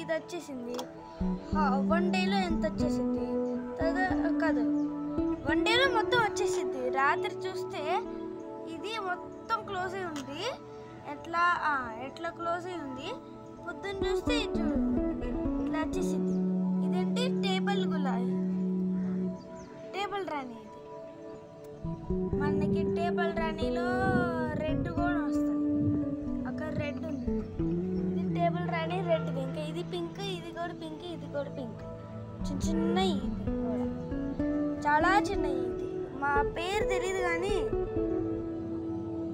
ఇది వచ్చేసింది. 1 డేలో ఎంత వచ్చేసింది కాదు, 1 డేలో మొత్తం వచ్చేసింది. రాత్రి చూస్తే ఇది మొత్తం క్లోజ్ అయి ఉంది. ఎట్లా క్లోజ్ అయి ఉంది. పొద్దున్న చూస్తే ఇట్లా వచ్చేసింది. ఇదేంటి టేబుల్ రాణి. ఇది మనకి టేబుల్ రాణిలో రెడ్ కూడా వస్తుంది. అక్కడ రెడ్ ఉంది. ఇది టేబుల్ రాణి రెడ్. ఇంకా ఇది పింక్, ఇది కూడా పింక్, ఇది కూడా పింక్. చిన్న ఇది కూడా చాలా చిన్న. ఇది మా పేరు తెలియదు కానీ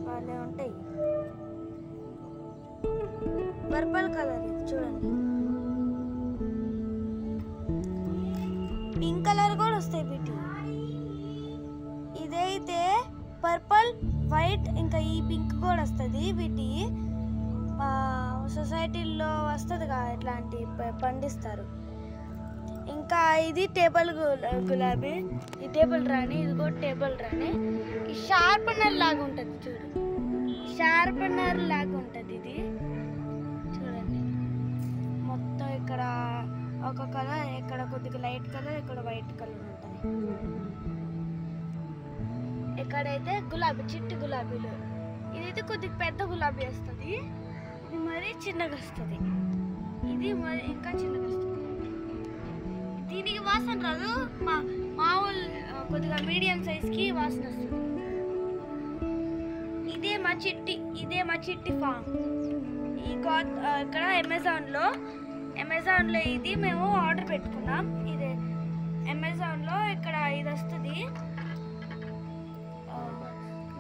వాళ్ళే ఉంటాయి. పర్పుల్ కలర్ ఇది చూడండి. పింక్ కలర్ కూడా వస్తాయి వీటి. ఇదైతే పర్పుల్, వైట్, ఇంకా ఈ పింక్ కూడా వస్తుంది. వీటి సొసైటీల్లో వస్తుంది కదా, ఇట్లాంటి పండిస్తారు. ఇంకా ఇది టేబుల్ గులాబీ, ఈ టేబుల్ రాణి, ఇది కూడా టేబుల్ రాణి. ఈ షార్పనర్ లాగా ఉంటుంది చూడు, షార్పనర్ లాగా ఉంటుంది ఇది చూడండి. మొత్తం ఇక్కడ ఒక కలర్, ఇక్కడ కొద్దిగా లైట్ కలర్, ఇక్కడ వైట్ కలర్ ఉంటుంది. ఇక్కడైతే గులాబీ, చిట్టి గులాబీలు. ఇదైతే కొద్దిగా పెద్ద గులాబీ వస్తుంది. ఇది మరీ చిన్నగా వస్తుంది. ఇది మరి ఇంకా చిన్నగా వస్తుంది. దీనికి వాసన రాదు, మామూలు కొద్దిగా మీడియం సైజ్కి వాసన వస్తుంది. ఇదే మా చిట్టి ఫామ్. ఇక్కడ అమెజాన్లో ఇది మేము ఆర్డర్ పెట్టుకున్నాం. ఇదే అమెజాన్లో ఇక్కడ ఇది వస్తుంది,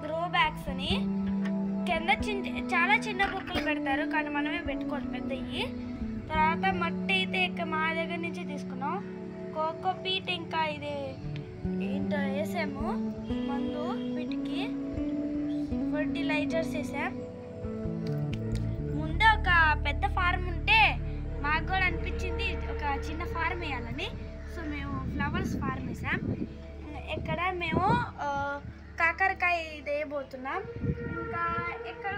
గ్రో బ్యాగ్స్ అని. కింద చాలా చిన్న బొక్కలు పెడతారు, కానీ మనమే పెట్టుకోవాలి పెద్దవి. తర్వాత మట్టి అయితే మా దగ్గర నుంచి తీసుకున్నాం. కోకో పీట్ ఇంకా ఇది ఏంటో వేసాము మందు, వీటికి ఫర్టిలైజర్స్ వేసాం. ముందే ఒక పెద్ద ఫార్మ్ ఉంటే మాకు కూడా అనిపించింది ఒక చిన్న ఫార్మ్ వేయాలని. సో మేము ఫ్లవర్స్ ఫార్మ్ వేసాం. ఇక్కడ మేము కాకరకాయ ఇది వేయబోతున్నాం. ఇంకా ఇక్కడ